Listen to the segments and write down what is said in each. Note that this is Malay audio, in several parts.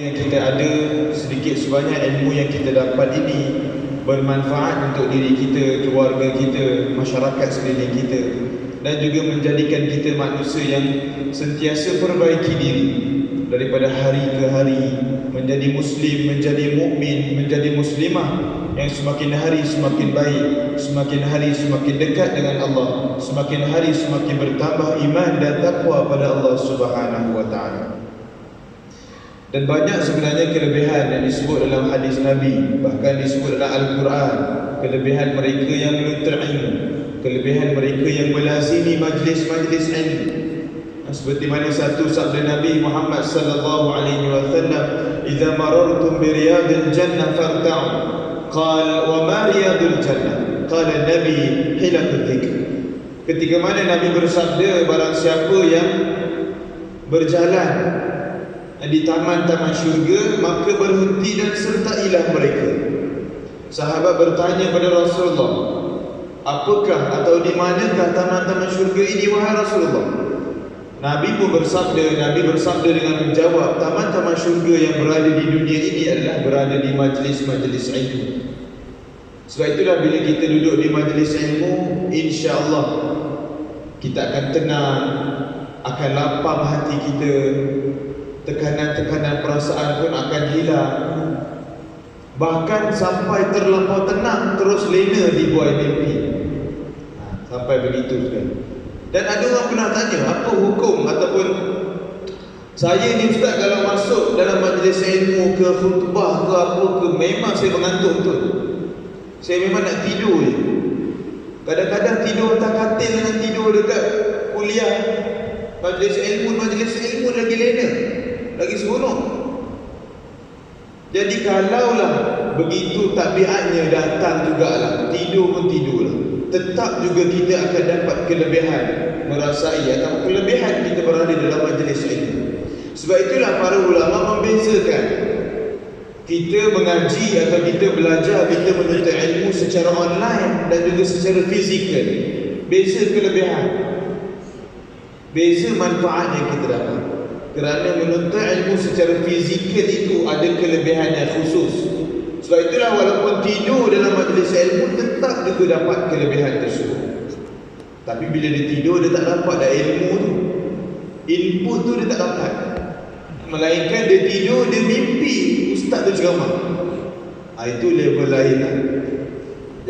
yang kita ada, sedikit sebanyak ilmu yang kita dapat ini bermanfaat untuk diri kita, keluarga kita, masyarakat sekeliling kita, dan juga menjadikan kita manusia yang sentiasa perbaiki diri daripada hari ke hari, menjadi muslim, menjadi mukmin, menjadi muslimah yang semakin hari semakin baik, semakin hari semakin dekat dengan Allah, semakin hari semakin bertambah iman dan takwa pada Allah Subhanahu wa taala. Dan banyak sebenarnya kelebihan yang disebut dalam hadis Nabi, bahkan disebut dalam Al-Quran, kelebihan mereka yang menuntut ilmu, kelebihan mereka yang melazimi majlis-majlis ilmu. Seperti mana satu sabda Nabi Muhammad sallallahu alaihi wasallam, "Idza marartum bi riyadil jannah farta'u." Qala, "Wa ma riyadul jannah?" Qala Nabi, "Hilaqul dzikr." Ketika mana Nabi bersabda, barang siapa yang berjalan di taman-taman syurga, maka berhenti dan sertailah mereka. Sahabat bertanya pada Rasulullah, apakah atau di manakah taman-taman syurga ini wahai Rasulullah? Nabi pun bersabda dengan menjawab, taman-taman syurga yang berada di dunia ini adalah berada di majlis-majlis ilmu. Sebab itulah bila kita duduk di majlis ilmu, insya-Allah kita akan tenang, akan lapang hati kita, tekanan-tekanan perasaan pun akan hilang. Bahkan sampai terlampau tenang, terus lena dibuai mimpi. Sampai begitu kan. Dan ada orang pernah tanya, apa hukum ataupun saya ni ustaz kalau masuk dalam majlis ilmu ke khutbah ke apa ke, memang saya mengantuk betul. Saya memang nak tidur je. Kadang-kadang tidur atas katil dengan tidur dekat kuliah. Majlis ilmu lagi lena, lagi seronok. Jadi kalaulah begitu tabiatnya datang jugalah, tidur pun tidurlah, tetap juga kita akan dapat kelebihan, merasai atau kelebihan kita berada dalam majlis ilmu. Sebab itulah para ulama membezakan kita mengaji atau kita belajar, kita menuntut ilmu secara online dan juga secara fizikal. Beza kelebihan, beza manfaat yang kita dapat. Kerana menuntut ilmu secara fizikal itu ada kelebihan yang khusus. Sebab itulah walaupun tidur dalam majlis ilmu, tetap juga dapat kelebihan tersebut. Tapi bila dia tidur, dia tak dapat dah ilmu tu, input tu dia tak dapat. Melainkan dia tidur, dia mimpi ustaz tu ceramah. Itu level lain lah.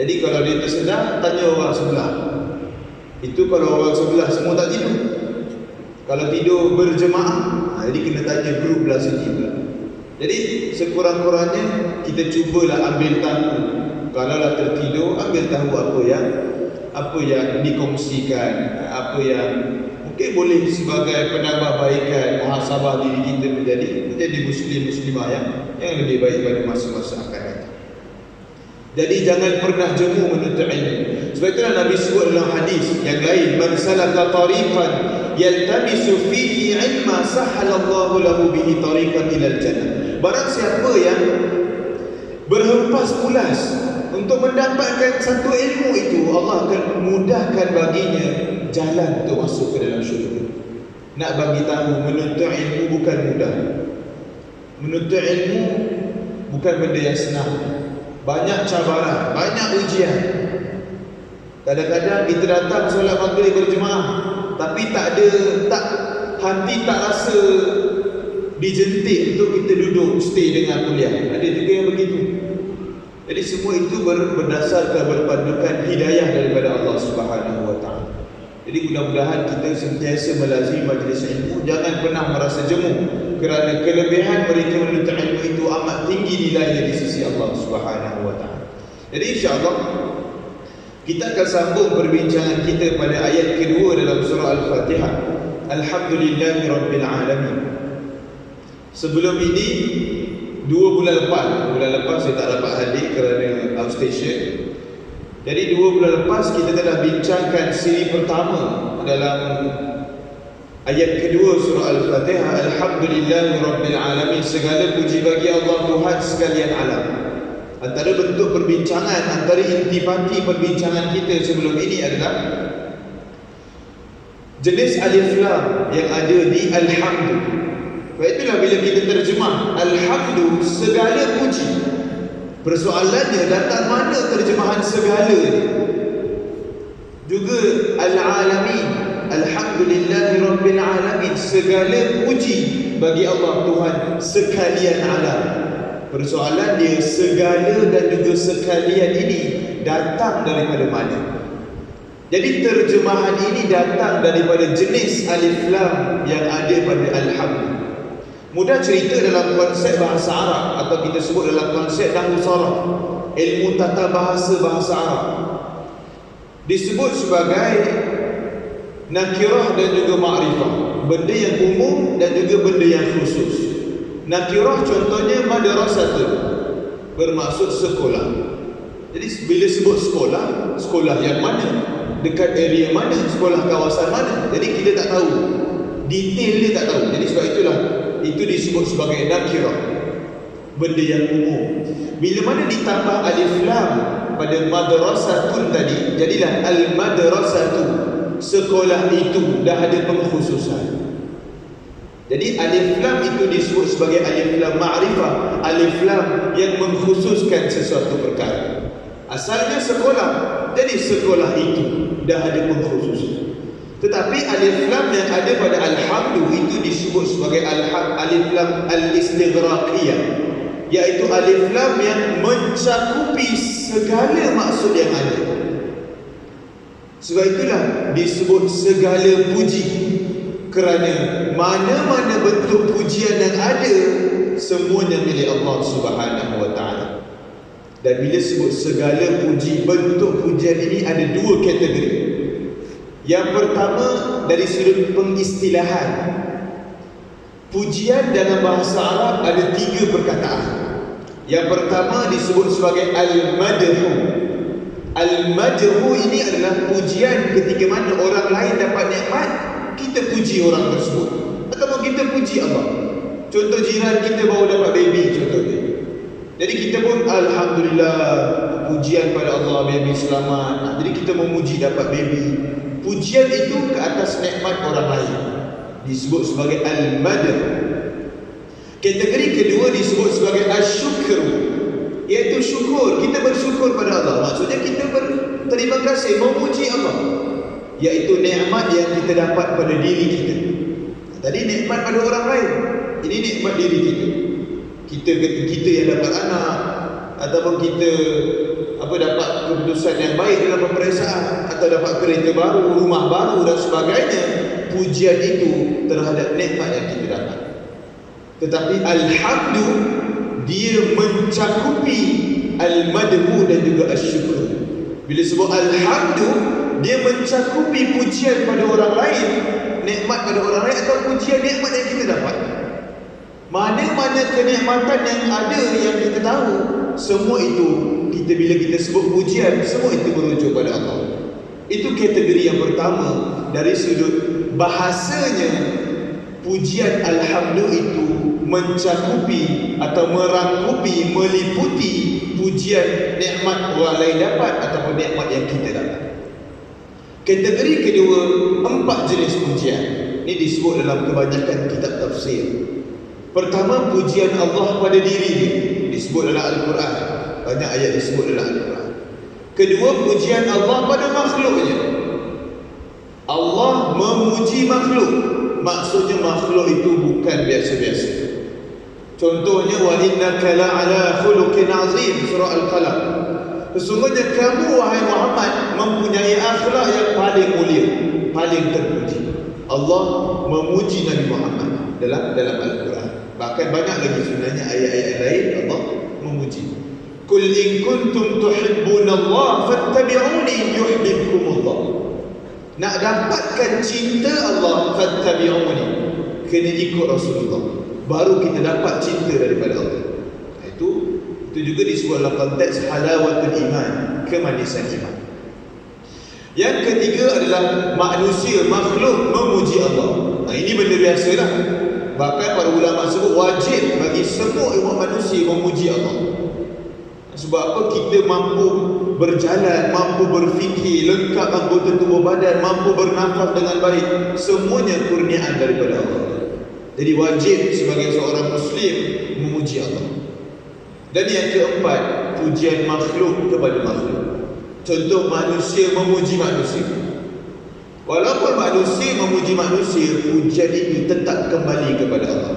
Jadi kalau dia tersedar, tanya orang sebelah. Itu kalau orang sebelah semua tak tidur. Kalau tidur berjemaah, jadi kena tanya group belah sini pula. Jadi sekurang-kurangnya kita cubalah ambil tahu. Kalau lah tertidur, ambil tahu apa yang dikongsikan, apa yang mungkin boleh sebagai penambahbaikan, muhasabah diri kita menjadi muslim-muslimah yang lebih baik pada masa-masa akan datang. Jadi jangan pernah jemu menuntut ilmu. Sebab itulah Nabi sebut dalam hadis yang lain, man salaka tariqan yaltamisu fihi ilma sahhalallahu lahu bihi tariqan ilal jannah. Barang siapa yang berhempas pulas untuk mendapatkan satu ilmu itu, Allah akan mudahkan baginya jalan untuk masuk ke dalam syurga. Nak bagi tahu, menuntut ilmu bukan mudah. Menuntut ilmu bukan benda yang senang. Banyak cabaran, banyak ujian. Kadang-kadang kita datang solat maghrib berjemaah, tapi hati tak rasa dijentik untuk kita duduk stay dengan kuliah. Ada juga yang begitu. Jadi semua itu berdasarkan berpandukan hidayah daripada Allah Subhanahu wa taala. Jadi mudah-mudahan kita sentiasa melazimi majlis ilmu, jangan pernah merasa jemu, kerana kelebihan mereka menuntut ilmu itu amat tinggi nilainya di sisi Allah Subhanahu wa taala. Jadi insya-Allah kita akan sambung perbincangan kita pada ayat kedua dalam surah Al-Fatihah. Alhamdulillahirabbil alamin. Sebelum ini 2 bulan lepas saya tak dapat hadir kerana outstation. Jadi 2 bulan lepas kita telah bincangkan siri pertama dalam ayat kedua surah Al-Fatihah. Alhamdulillahirabbil alamin. Segala puji bagi Allah Tuhan sekalian alam. Antara bentuk perbincangan, antara intipati perbincangan kita sebelum ini adalah jenis alif lam yang ada di alhamdulillah. Sebab itulah bila kita terjemah Alhamdulillah segala puji, persoalannya datang mana terjemahan segala ni? Juga Al-Alamin, Alhamdulillahi Rabbil Alamin, segala puji bagi Allah Tuhan sekalian alam. Persoalan dia segala dan juga sekalian ini datang daripada mana? Jadi terjemahan ini datang daripada jenis alif lam yang ada pada Alhamdulillah. Mudah cerita dalam konsep bahasa Arab, atau kita sebut dalam konsep nahwu saraf, ilmu tata bahasa Arab, disebut sebagai nakirah dan juga ma'rifah, benda yang umum dan juga benda yang khusus. Nakirah contohnya madrasatun, bermaksud sekolah. Jadi bila sebut sekolah, sekolah yang mana, dekat area mana, sekolah kawasan mana, jadi kita tak tahu, detail dia tak tahu. Jadi sebab itulah itu disebut sebagai nakirah, benda yang umum. Bila mana ditambah alif lam pada madrasatun tadi, jadilah al-madrasatu, sekolah itu dah ada pengkhususan. Jadi alif lam itu disebut sebagai alif lam ma'rifah, alif lam yang mengkhususkan sesuatu perkara. Asalnya sekolah, jadi sekolah itu dah ada pengkhususan. Tetapi alif lam yang ada pada Alhamdulillah itu disebut sebagai alif lam al-istighraqiyah, iaitu alif lam yang mencakupi segala maksud yang ada. Sebab itulah disebut segala puji, kerana mana-mana bentuk pujian yang ada semuanya milik Allah Subhanahu wa taala. Dan bila sebut segala puji, bentuk pujian ini ada dua kategori. Yang pertama dari sudut pengistilahan, pujian dalam bahasa Arab ada tiga perkataan. Yang pertama disebut sebagai al-madhu. Al-madhu ini adalah pujian ketika mana orang lain dapat nikmat, kita puji orang tersebut, ataupun kita puji Allah. Contoh jiran kita baru dapat baby contohnya, jadi kita pun alhamdulillah, pujian pada Allah, baby selamat. Jadi kita memuji dapat baby. Pujian itu ke atas nikmat orang lain disebut sebagai al-madh. Kategori kedua disebut sebagai asyukr, iaitu syukur. Kita bersyukur pada Allah, maksudnya kita berterima kasih, memuji Allah, iaitu nikmat yang kita dapat pada diri kita. Tadi nikmat pada orang lain, ini nikmat diri kita. Kita yang dapat anak, ataupun kita dapat keputusan yang baik dalam peperiksaan, atau dapat kereta baru, rumah baru dan sebagainya. Pujian itu terhadap nikmat yang kita dapat. Tetapi alhamdulillah dia mencakupi al-madhu dan juga asyukur. Bila sebut alhamdulillah, dia mencakupi pujian pada orang lain, nikmat pada orang lain, atau pujian nikmat yang kita dapat. Mana-mana kenikmatan yang ada yang kita tahu, semua itu kita, bila kita sebut pujian, semua itu merujuk pada Allah. Itu kategori yang pertama. Dari sudut bahasanya, pujian alhamdulillah itu mencakupi atau merangkupi, meliputi pujian nikmat orang lain dapat ataupun nikmat yang kita dapat. Kategori kedua, 4 jenis pujian. Ini disebut dalam kebanyakan kitab tafsir. Pertama, pujian Allah pada diri dia, disebut dalam Al-Quran. Banyak ayat disebut dalam Al-Quran. Kedua, pujian Allah pada makhluknya. Allah memuji makhluk, maksudnya makhluk itu bukan biasa-biasa. Contohnya, wa innaka la'ala khuluqin azim, surah Al-Qalam. Sesungguhnya kamu wahai Muhammad mempunyai akhlak yang paling mulia, paling terpuji. Allah memuji Nabi Muhammad dalam Al-Quran. Bahkan banyak lagi sebenarnya ayat-ayat lain Allah memuji. Qul in kuntum tuhibbunallah fattabi'uni yuhibbukumullah. Nak dapatkan cinta Allah, fattabi'uni, kena ikut Rasulullah, baru kita dapat cinta daripada Allah. Itu juga disebut dalam konteks halawatul iman, kemanisan iman. Yang ketiga adalah manusia, makhluk memuji Allah. Ini benda biasalah. Bahkan para ulama sebut wajib bagi semua umat manusia memuji Allah. Sebab apa? Kita mampu berjalan, mampu berfikir, lengkap anggota tubuh badan, mampu bernafas dengan baik, semuanya kurniaan daripada Allah. Jadi wajib sebagai seorang Muslim memuji Allah. Dan yang keempat, pujian makhluk kepada makhluk. Contoh, manusia memuji manusia. Walaupun manusia memuji manusia, pujian itu tetap kembali kepada Allah.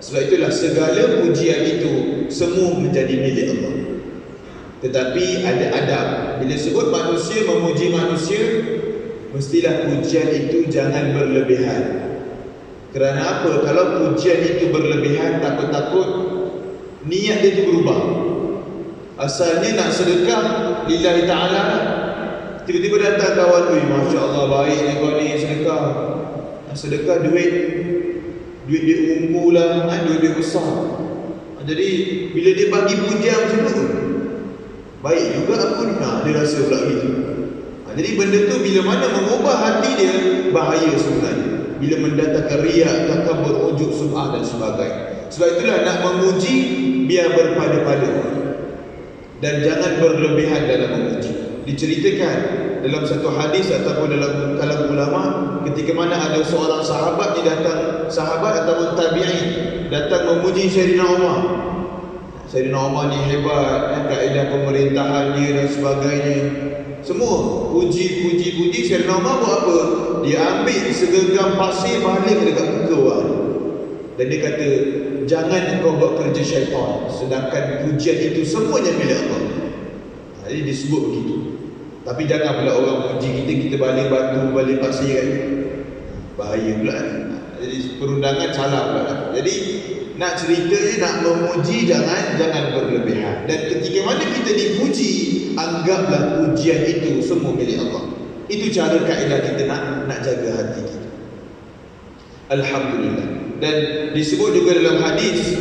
Sebab itulah segala pujian itu semua menjadi milik Allah. Tetapi ada adab. Bila sebut manusia memuji manusia, mestilah pujian itu jangan berlebihan. Kerana apa? Kalau pujian itu berlebihan, takut-takut niat dia itu berubah. Asalnya nak sedekah lillahi ta'ala, tiba-tiba datang kawan, Masya Allah baiknya kau ni sedekah. Sedekah duit ungu lah, duit besar. Jadi bila dia bagi pujian macam tu, baik juga aku ni, dia rasa pula gitu. Jadi benda tu bila mana mengubah hati dia, bahaya sebenarnya. Bila mendatangkan riak, takabur, ujub, sum'ah dan sebagainya. Sebab itulah nak memuji, biar berpada-pada dan jangan berlebihan dalam memuji. Diceritakan dalam satu hadis ataupun dalam kalam ulama, ketika mana ada seorang sahabat dia datang, sahabat ataupun tabi'in datang memuji Sayyidina Umar. Sayyidina Umar ni hebat, kaedah pemerintahan dia dan sebagainya. Semua puji Sayyidina Umar buat apa? Dia ambil segenggam pasir balik dekat muka orang. Dan dia kata, jangan kau buat kerja syaitan, sedangkan pujian itu semuanya milik Allah. Jadi disebut begitu. Tapi jangan pula orang puji kita balik batu, balik pasir kan. Bahaya pula. Jadi perundangan salah pula. Jadi nak ceritanya, nak memuji jangan berlebihan. Dan ketika mana kita dipuji, anggaplah pujian itu semua milik Allah. Itu cara kaedah kita nak jaga hati kita. Alhamdulillah. Dan disebut juga dalam hadis,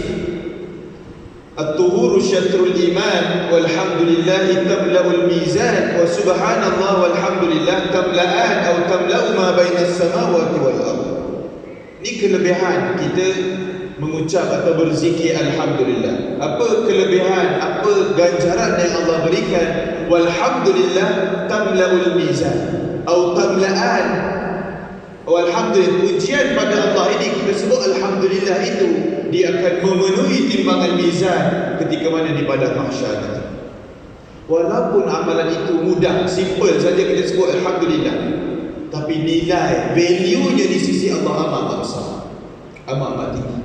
at-tuhuru syatrul iman walhamdulillahi tamla'ul mizan wa subhanallah walhamdulillah tamla'an atau tamla'u ma bainas samawati wal ardh. Ini kelebihan kita mengucap atau berzikir alhamdulillah. Apa kelebihan, apa ganjaran yang Allah berikan? Walhamdulillah tamla'ul mizan atau tamla'an. Walhamdulillah, pujian pada Allah ini kita sebut alhamdulillah itu, dia akan memenuhi timbangan mizan ketika mana di padang mahsyar nanti. Walaupun amalan itu mudah, simple saja kita sebut alhamdulillah, tapi nilai, value-nya di sisi Allah amat besar, amat tinggi.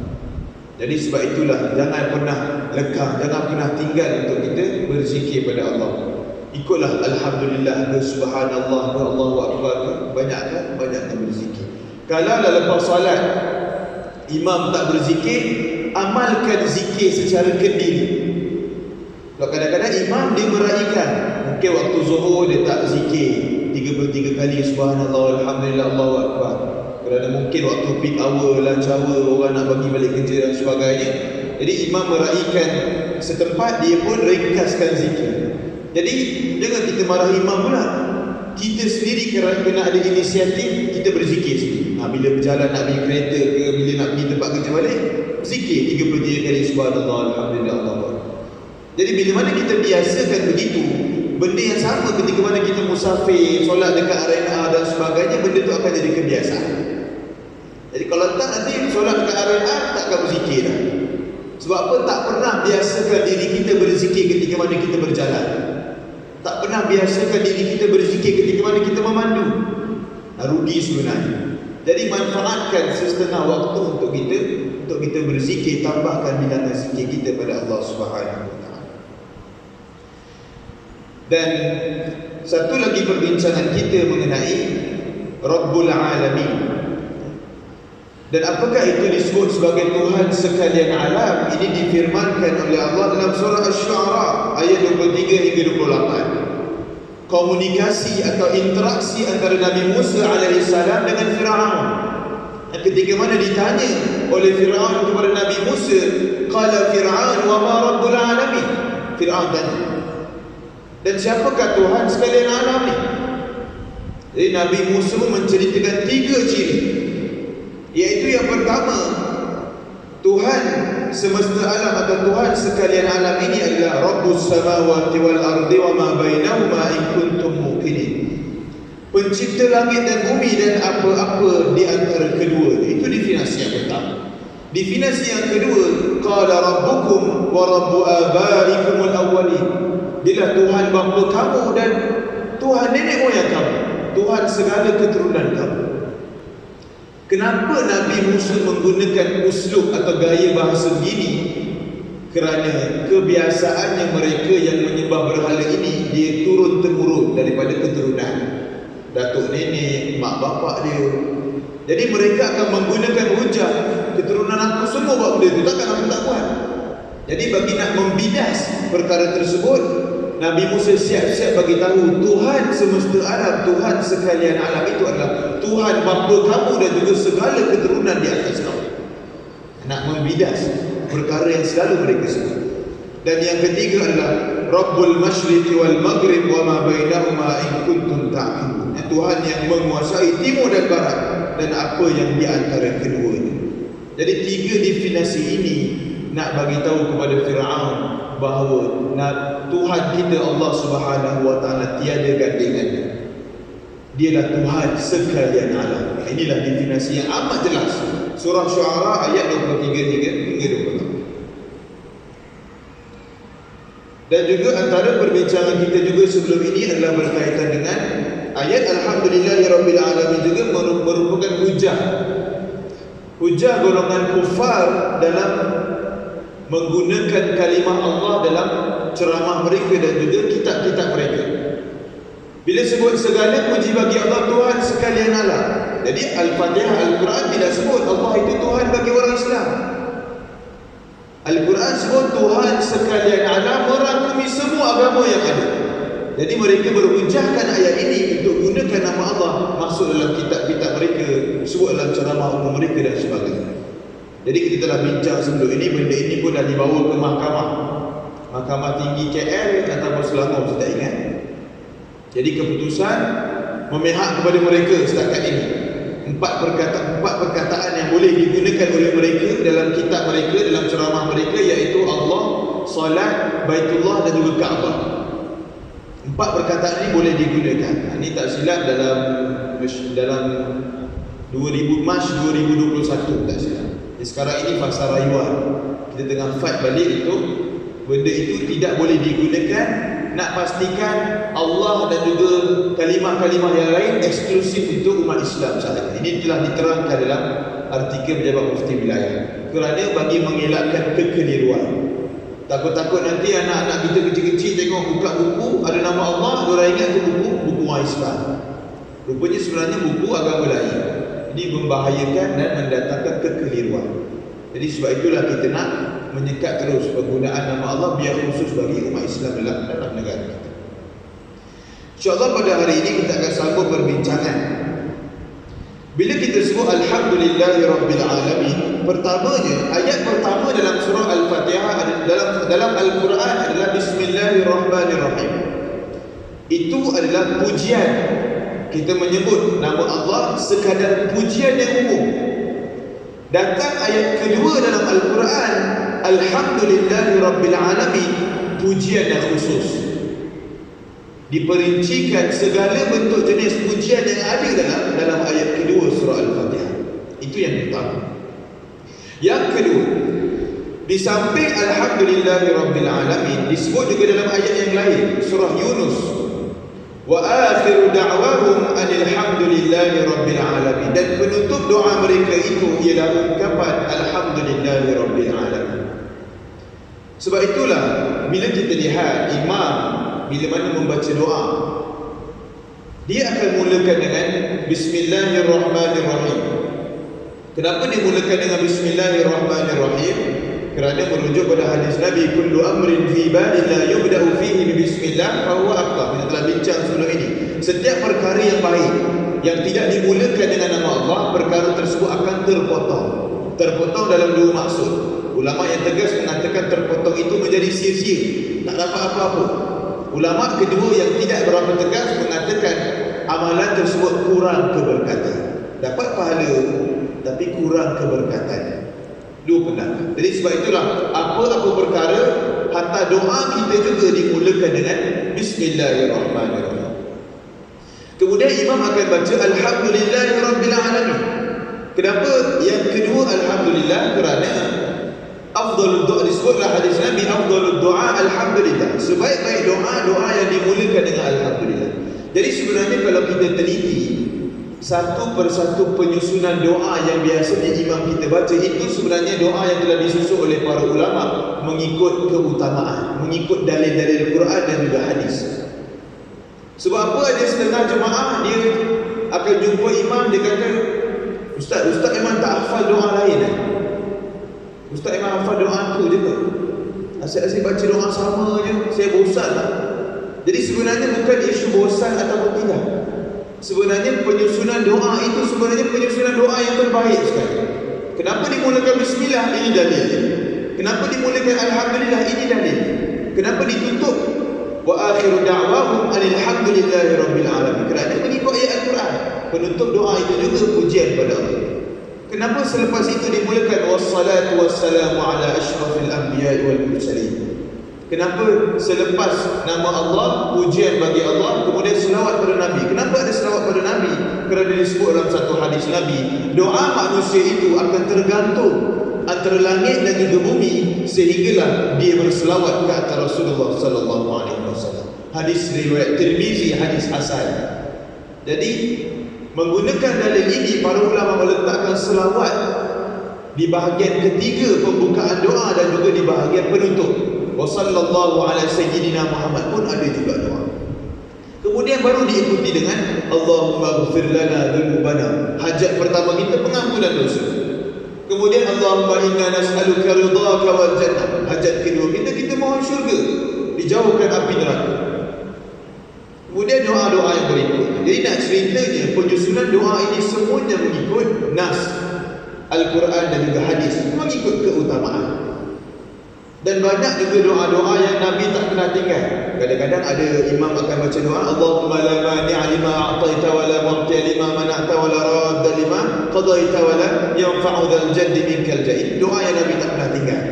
Jadi sebab itulah jangan pernah lekang, jangan pernah tinggal untuk kita berzikir pada Allah. Ikutlah alhamdulillah ke subhanallah ke Allahu akbar ke, banyakkan berzikir. Kalau lepas salat imam tak berzikir, amalkan zikir secara kendiri. Kalau kadang-kadang imam dia meraihkan, mungkin waktu zuhur dia tak zikir 33 kali subhanallah alhamdulillah Allahu akbar. Kerana mungkin waktu peak hour, lunch hour, orang nak bagi balik kerja dan sebagainya. Jadi imam meraihkan setempat, dia pun ringkaskan zikir. Jadi jangan kita marah imam pula. Kita sendiri kena ada inisiatif, kita berzikir sendiri. Bila berjalan nak pergi kereta ke, bila nak pergi tempat kerja balik, zikir 33 kali subhanallah alhamdulillah Allahu akbar. Jadi bila mana kita biasakan begitu, benda yang sama ketika mana kita musafir, solat dekat arena dan sebagainya, benda tu akan jadi kebiasaan. Jadi kalau tak, nanti solat dekat arena takkan berzikir dah. Sebab apa? Tak pernah biasakan diri kita berzikir ketika mana kita berjalan. Tak pernah biasakan diri kita berzikir ketika mana kita memandu. Rugi sebenarnya. Jadi manfaatkan setengah waktu untuk kita berzikir, tambahkan bilangan zikir kita pada Allah Subhanahu wa taala. Dan satu lagi perbincangan kita mengenai Rabbul Alamin. Dan apakah itu disebut sebagai Tuhan sekalian alam? Ini difirmankan oleh Allah dalam surah Asy-Syu'ara ayat 23 hingga 28. Komunikasi atau interaksi antara Nabi Musa alaihissalam dengan Fir'aun. Ketika mana ditanya oleh Fir'aun kepada Nabi Musa, qala Fir'aun wa ma rabbul alamin. Fir'aun tanya, dan siapakah Tuhan sekalian alam ni? Jadi Nabi Musa menceritakan 3 ciri, iaitu yang pertama, Tuhan semesta alam atau Tuhan sekalian alam ini adalah Rabbus samawati wal ardi wa ma bainahuma in kuntum muqinin. Pencipta langit dan bumi dan apa-apa di antara kedua. Itu definisi yang pertama. Definisi yang kedua, qala rabbukum wa rabbu abaikumul awwalin. Dialah Tuhan bapa kamu dan Tuhan nenek moyang kamu, Tuhan segala keturunan kamu. Kenapa Nabi Musa menggunakan uslub atau gaya bahasa begini? Kerana kebiasaannya mereka yang menyembah berhala ini, dia turun-temurun daripada keturunan datuk nenek, mak bapak dia. Jadi mereka akan menggunakan hujah, keturunan aku semua buat benda itu, takkan aku tak buat. Jadi bagi nak membidas perkara tersebut, Nabi Musa siap-siap bagi tahu Tuhan semesta alam, Tuhan sekalian alam itu adalah Tuhan bapa kamu dan juga segala keturunan di atas kamu. Nak membidas perkara yang selalu mereka sebut. Dan yang ketiga adalah Rabbul Masyriq wal Maghrib wa ma bainahuma in kuntum ta'qilun. Tuhan yang menguasai timur dan barat dan apa yang di antara keduanya. Jadi tiga definisi ini nak bagi tahu kepada Firaun bahawa Tuhan kita Allah Subhanahu wa taala tiada gandingannya. Dialah Tuhan sekalian alam. Inilah definisi yang amat jelas. Surah Syuara ayat 23 hingga 26. Dan juga antara perbincangan kita juga sebelum ini adalah berkaitan dengan ayat Alhamdulillahirabbil alamin, juga merupakan hujah golongan kufar dalam menggunakan kalimah Allah dalam ceramah mereka dan juga kitab-kitab mereka. Bila sebut segala puji bagi Allah Tuhan sekalian alam. Jadi Al-Fatihah, Al-Quran tidak sebut Allah itu Tuhan bagi orang Islam. Al-Quran sebut Tuhan sekalian alam, merangkumi semua agama yang ada. Jadi mereka berhujahkan ayat ini untuk gunakan nama Allah masuk dalam kitab-kitab mereka, sebut dalam ceramah umum mereka dan sebagainya. Jadi kita telah bincang sebelum ini, benda ini pun dah dibawa ke Mahkamah Tinggi KL ataupun Selangor, saya tak ingat. Jadi keputusan memihak kepada mereka setakat ini. Empat perkataan yang boleh digunakan oleh mereka dalam kitab mereka, dalam ceramah mereka, iaitu Allah, Salat, Baitullah dan juga Kaabah. Empat perkataan ini boleh digunakan. Ini tak silap dalam Mac 2021 tak silap. Jadi sekarang ini fasa rayuan, kita tengah fight balik untuk benda itu tidak boleh digunakan. Nak pastikan Allah dan juga kalimah-kalimah yang lain eksklusif untuk umat Islam sahaja. Ini telah diterangkan dalam artikel Pejabat Mufti Wilayah. Kerana bagi mengelakkan kekeliruan. Takut-takut nanti anak-anak kita kecil-kecil tengok buka buku ada nama Allah, diorang ingat tu buku orang Islam. Rupanya sebenarnya buku agama lain. Ini membahayakan dan mendatangkan kekeliruan. Jadi sebab itulah kita nak menyekat terus penggunaan nama Allah biar khusus bagi umat Islam dalam negara kita. InsyaAllah pada hari ini kita akan sambung perbincangan. Bila kita sebut Alhamdulillahirabbil alamin, pertamanya, ayat pertama dalam surah Al-Fatihah dalam Al-Quran adalah Bismillahirrahmanirrahim. Itu adalah pujian. Kita menyebut nama Allah sekadar pujian yang umum. Datang ayat kedua dalam Al-Quran, Alhamdulillahirabbil alamin, pujian yang khusus. Diperincikan segala bentuk jenis pujian yang ada dalam ayat kedua surah Al-Fatihah. Itu yang pertama. Yang kedua, di samping Alhamdulillahirabbil alamin, disebut juga dalam ayat yang lain, surah Yunus, wa akhiru da'wahum alhamdulillahirabbil alamin, dan penutup doa mereka itu ialah ungkapan alhamdulillahirabbil alamin. Sebab itulah bila kita lihat imam bila mana membaca doa, dia akan mulakan dengan Bismillahirrahmanirrahim. Kenapa dia mulakan dengan Bismillahirrahmanirrahim? Kerana merujuk pada hadis Nabi, kullu amrin fi balin la yubda'u fihi bi bismillah fa huwa aqta. Kita telah bincang sebelum ini. Setiap perkara yang baik yang tidak dimulakan dengan nama Allah, perkara tersebut akan terpotong. Terpotong dalam dua maksud. Ulama yang tegas mengatakan terpotong itu menjadi sia-sia, tak dapat apa-apa. Ulama kedua yang tidak berapa tegas mengatakan amalan tersebut kurang keberkatan. Dapat pahala tapi kurang keberkatan. Dua pendapat. Jadi sebab itulah apa-apa perkara, hatta doa kita juga dimulakan dengan Bismillahirrahmanirrahim. Kemudian imam akan baca Alhamdulillahirabbil alamin. Kenapa yang kedua alhamdulillah? Kerana afdalud doa, disebutlah hadis Nabi, afdalud doa alhamdulillah. Sebaik-baik doa yang dimulakan dengan alhamdulillah. Jadi sebenarnya kalau kita teliti satu persatu penyusunan doa yang biasanya imam kita baca, itu sebenarnya doa yang telah disusun oleh para ulama mengikut keutamaan, mengikut dalil-dalil Quran dan juga hadis. Sebab apa, ada setengah jemaah dia akan jumpa imam, dia kata, Ustaz memang tak hafal doa lain Ustaz memang hafal doa tu je ke? Asyik-asyik baca doa sama je, saya bosan lah. Jadi sebenarnya bukan isu bosan ataupun tidak. Sebenarnya penyusunan doa itu sebenarnya penyusunan doa yang terbaik sekali. Kenapa dimulakan bismillah? Ini dalilnya. Kenapa dimulakan alhamdulillah? Ini dalilnya. Kenapa ditutup wa akhiru da'wahum alhamdulillahi rabbil alamin? Kerana mengikut ayat Al-Quran. Penutup doa itu juga pujian pada Allah. Kenapa selepas itu dimulakan wassalatu wassalamu ala asyrafil anbiya'i wal mursalin? Kenapa selepas nama Allah, pujian bagi Allah, kemudian selawat pada Nabi? Kenapa ada selawat pada Nabi? Kerana disebut dalam satu hadis Nabi, doa manusia itu akan tergantung antara langit dan juga bumi sehinggalah dia berselawat ke atas Rasulullah sallallahu alaihi wasallam. Hadis riwayat Tirmizi, hadis hasan. Jadi menggunakan dalil ini, para ulama meletakkan selawat di bahagian ketiga pembukaan doa dan juga di bahagian penutup. Wa sallallahu ala sayyidina Muhammad pun ada juga doa. Kemudian baru diikuti dengan Allahumma ghfir lana dzunubana. Hajat pertama kita pengampunan dosa. Kemudian Allahumma inna nas'aluka ridhaka wal jannah. Hajat kedua kita mohon syurga, dijauhkan api neraka. Kemudian doa-doa yang berikut. Jadi nak ceritanya penyusunan doa ini semuanya mengikut nas Al-Quran dan juga hadis, mengikut keutamaan. Dan banyak juga doa-doa yang Nabi tak pernah tinggal. Kadang-kadang ada imam akan baca doa, Allahumma la mani'a lima a'taita wa la mu'tiya lima mana'ta wa la radda lima qadaita wa la yanfa'u dzal jaddi minkal jadid. Doa yang Nabi tak pernah tinggal.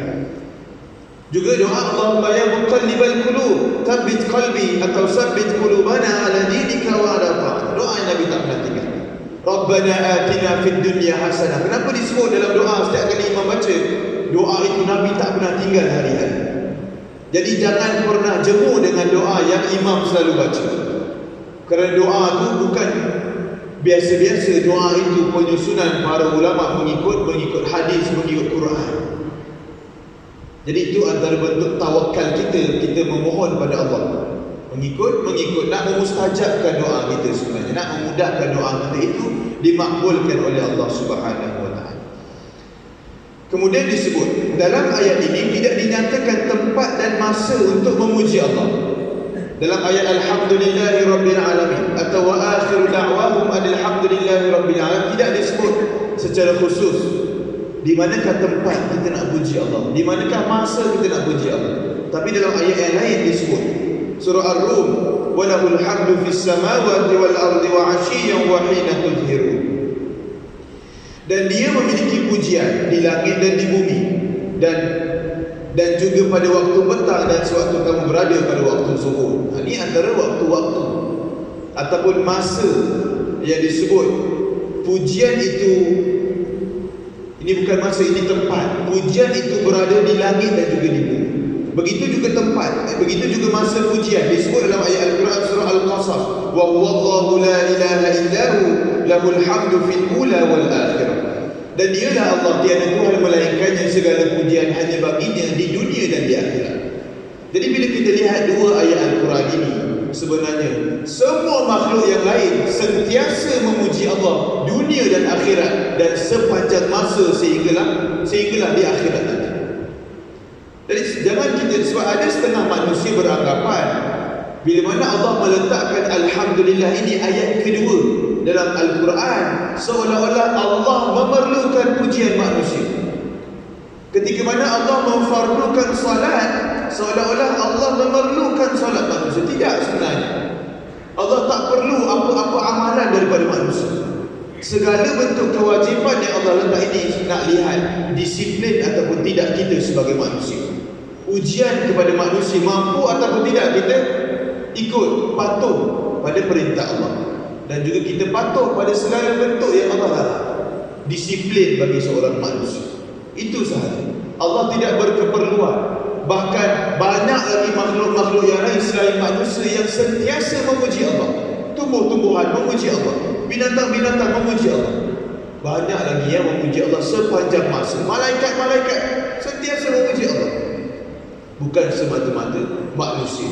Juga doa Allahumma ya muqallibal qulub tsabbit qalbi atau tsabbit qulubana ala dinika wa ala ta'atik. Doa yang Nabi tak pernah tinggal. Rabbana atina fid dunya hasanah. Kenapa disebut dalam doa setiap kali imam baca? Doa itu Nabi tak pernah tinggal hari-hari. Jadi jangan pernah jemu dengan doa yang imam selalu baca. Kerana doa itu bukan biasa-biasa. Doa itu penyusunan para ulama mengikut hadis, mengikut Quran. Jadi itu antara bentuk tawakal kita memohon pada Allah. Mengikut, nak memustajabkan doa kita sebenarnya, nak memudahkan doa kita itu dimakbulkan oleh Allah Subhanahu wa taala. Kemudian disebut dalam ayat ini tidak dinyatakan tempat dan masa untuk memuji Allah. Dalam ayat alhamdulillahi rabbil alamin atau wa akhiru da'wahum alhamdulillahi rabbil alamin tidak disebut secara khusus di manakah tempat kita nak puji Allah, di manakah masa kita nak puji Allah. Tapi dalam ayat yang lain disebut, surah Ar-Rum, walahul hamdu fis samawati wal ardi wa 'ashiyyan wa hina tudhirun. Dan dia memiliki pujian di langit dan di bumi, dan juga pada waktu petang dan sewaktu kamu berada pada waktu zuhur. Ini antara waktu-waktu ataupun masa yang disebut. Pujian itu, ini bukan masa, ini tempat. Pujian itu berada di langit dan juga di bumi. Begitu juga tempat, begitu juga masa pujian disebut dalam ayat Al-Quran surah Al-Qasas, wa huwallahu la ilaha illahu lahul hamdu fil ula wal akhirah. Dan dialah Allah, tiada Tuhan melainkannya, segala pujian hanya baginya di dunia dan di akhirat. Jadi bila kita lihat dua ayat Al-Quran ini, sebenarnya semua makhluk yang lain sentiasa memuji Allah dunia dan akhirat, dan sepanjang masa sehinggalah di akhirat nanti. Jadi jangan kita, sebab ada setengah manusia beranggapan bila mana Allah meletakkan alhamdulillah ini ayat kedua dalam Al-Quran, seolah-olah Allah memerlukan pujian manusia. Ketika mana Allah memfardukan salat, seolah-olah Allah memerlukan salat manusia. Tidak, sebenarnya Allah tak perlu apa-apa amalan daripada manusia. Segala bentuk kewajipan yang Allah letak ini nak lihat disiplin ataupun tidak kita sebagai manusia. Ujian kepada manusia, mampu ataupun tidak kita ikut, patuh pada perintah Allah, dan juga kita patuh pada segala bentuk yang Allah larang. disiplin bagi seorang manusia. Itu sahaja. Allah tidak berkeperluan. Bahkan banyak lagi makhluk-makhluk yang lain selain manusia yang sentiasa memuji Allah. Tumbuh-tumbuhan memuji Allah, binatang-binatang memuji Allah. Banyak lagi yang memuji Allah sepanjang masa. Malaikat-malaikat sentiasa memuji Allah. Bukan semata-mata manusia.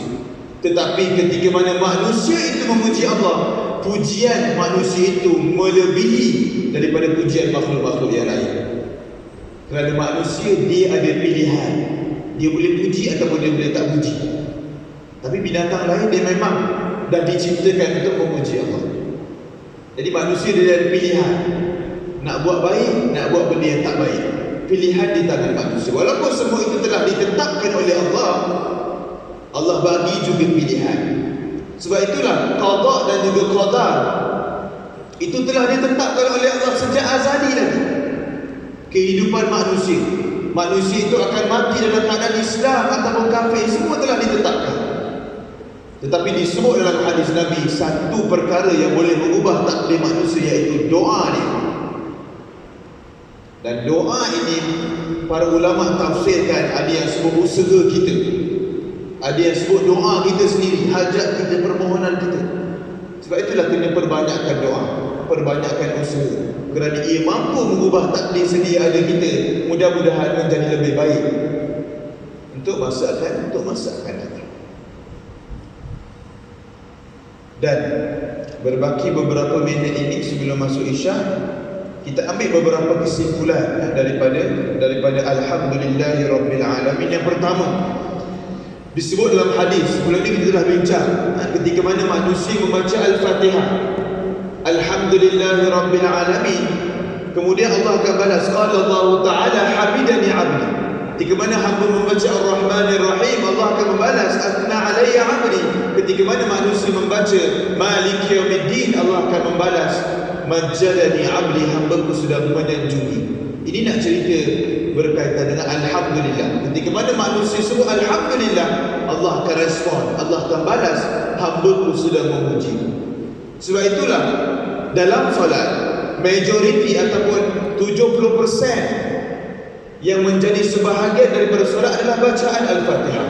Tetapi ketika mana manusia itu memuji Allah, pujian manusia itu melebihi daripada pujian makhluk-makhluk yang lain. Kerana manusia dia ada pilihan. Dia boleh puji ataupun dia boleh tak puji. Tapi binatang lain dia memang dah diciptakan untuk memuji Allah. Jadi manusia dia ada pilihan. Nak buat baik, nak buat benda yang tak baik. Pilihan di tangan manusia. Walaupun semua itu telah ditetapkan oleh Allah, Allah bagi juga pilihan. Sebab itulah qada dan juga qadar itu telah ditetapkan oleh Allah sejak azali lagi. Kehidupan manusia, manusia itu akan mati dalam keadaan Islam ataupun kafir, semua telah ditetapkan. Tetapi disebut dalam hadis Nabi, satu perkara yang boleh mengubah takdir manusia, iaitu doa dia. Dan doa ini para ulama tafsirkan, ada yang sebut usaha kita, ada yang sebut doa kita sendiri, hajat kita, permohonan kita. Sebab itulah kena perbanyakkan doa, perbanyakkan usaha, kerana ia mampu mengubah takdir sedia ada kita, mudah-mudahan menjadi lebih baik untuk masa akan datang. Dan berbaki beberapa minit ini sebelum masuk Isyak, kita ambil beberapa kesimpulan daripada Alhamdulillahirabbil alamin. Yang pertama, disebut dalam hadis, sebelum ini kita telah bincang, ketika mana manusia membaca Al-Fatihah, Alhamdulillahirabbil alamin, kemudian Allah akan balas, qala Allah Ta'ala hamidani 'abdi. Ketika mana hamba membaca Ar-Rahmanir Rahim, Allah akan membalas, athna 'alayya 'abdi. Ketika mana manusia membaca Maliki Yaumiddin, Allah akan membalas, majjadani 'abdi, hamba-Ku sudah menyanjungi. Ini nak cerita berkaitan dengan Alhamdulillah. Ketika mana manusia sebut Alhamdulillah, Allah akan respon, Allah akan balas, hamba-Ku sudah memuji. Sebab itulah dalam solat, majoriti ataupun 70% yang menjadi sebahagian daripada solat adalah bacaan Al-Fatihah.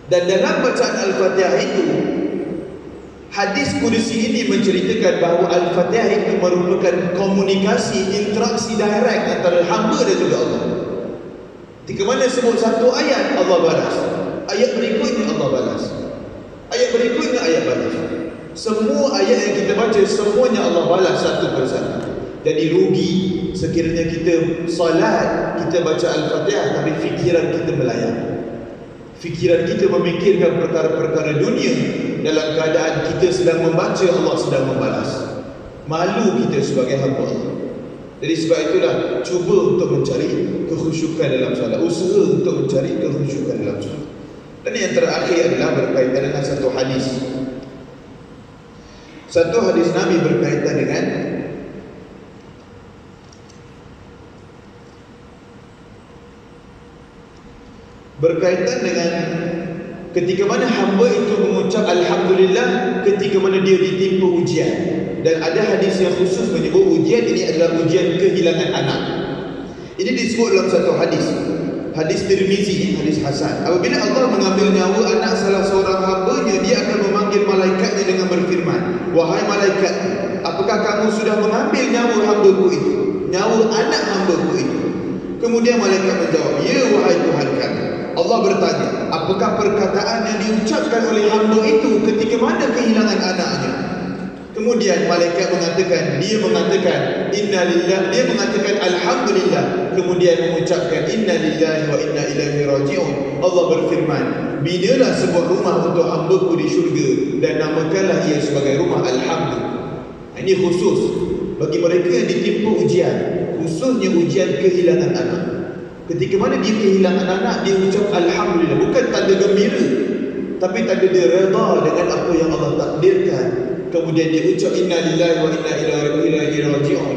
Dan dalam bacaan Al-Fatihah itu, hadis kudusi ini menceritakan bahawa Al-Fatihah itu merupakan komunikasi, interaksi direct antara hamba dan juga Allah. Ketika mana sebut satu ayat, Allah balas, ayat berikutnya Allah balas, ayat berikutnya ayat balas. Semua ayat yang kita baca, semuanya Allah balas satu persatu. Jadi rugi sekiranya kita salat, kita baca Al-Fatihah, tapi fikiran kita melayang, fikiran kita memikirkan perkara-perkara dunia, dalam keadaan kita sedang membaca, Allah sedang membalas. Malu kita sebagai hamba Allah. Jadi sebab itulah, cuba untuk mencari kekhusyukan dalam solat, usaha untuk mencari kekhusyukan dalam solat. Dan yang terakhir adalah berkaitan dengan satu hadis. Satu hadis Nabi berkaitan dengan ketika mana hamba itu mengucap Alhamdulillah ketika mana dia ditimpa ujian. Dan ada hadis yang khusus menyebut ujian ini adalah ujian kehilangan anak. Ini disebut dalam satu hadis, hadis Tirmizi, hadis Hasan. Apabila Allah mengambil nyawa anak salah seorang hamba-Nya, dia akan memanggil malaikatnya dengan berfirman, wahai malaikat, apakah kamu sudah mengambil nyawa hamba-Ku itu, nyawa anak hamba-Ku itu? Kemudian malaikat menjawab, ya wahai Tuhan kami. Allah bertanya, apakah perkataan yang diucapkan oleh hamba itu ketika mana kehilangan anaknya? Kemudian malaikat mengatakan, dia mengatakan inna lillah, dia mengatakan alhamdulillah, kemudian mengucapkan inna lillahi wa inna ilaihi raji'un. Allah berfirman, binalah sebuah rumah untuk hamba-Ku di syurga dan namakanlah ia sebagai rumah Alhamdulillah. Ini khusus bagi mereka yang ditimpa ujian, khususnya ujian kehilangan anak. Ketika mana dia kehilangan anak, dia ucap Alhamdulillah, bukan tanda gembira, tapi tanda dia redha dengan apa yang Allah takdirkan. Kemudian dia ucap inna lillahi wa inna ilaihi raji'un.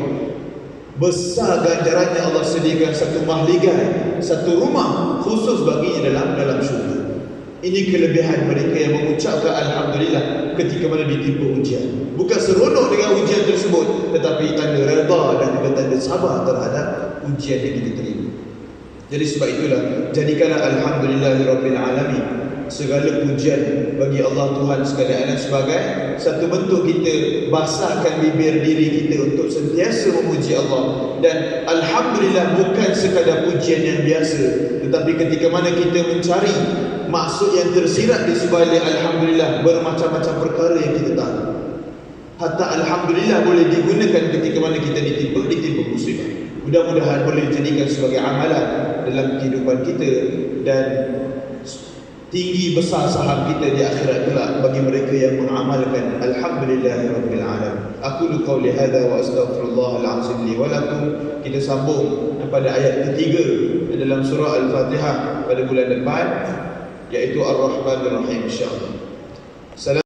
Besar ganjarannya, Allah sediakan satu mahligai, satu rumah khusus baginya dalam syurga. Ini kelebihan mereka yang mengucapkan Alhamdulillah ketika mana ditimpa ujian. Bukan seronok dengan ujian tersebut, tetapi tanda redha dan juga tanda sabar terhadap ujian yang kita terima. Jadi sebab itulah, jadikanlah Alhamdulillahirabbil alamin segala pujian bagi Allah Tuhan sekalian sebagai satu bentuk kita basahkan bibir diri kita untuk sentiasa memuji Allah. Dan Alhamdulillah bukan sekadar pujian yang biasa, tetapi ketika mana kita mencari maksud yang tersirat di sebalik Alhamdulillah, bermacam-macam perkara yang kita tahu. Hatta Alhamdulillah boleh digunakan ketika mana kita ditimpa musibah. Mudah-mudahan boleh dijadikan sebagai amalan dalam kehidupan kita dan tinggi besar saham kita di akhirat kelak bagi mereka yang mengamalkan Alhamdulillahirabbil alamin. Aqulu qawli hadza wa astaghfirullahal azim li wa lakum. Kita sambung kepada ayat ketiga dalam surah Al-Fatihah pada bulan depan, iaitu Ar-Rahmanir Rahim, insyaallah.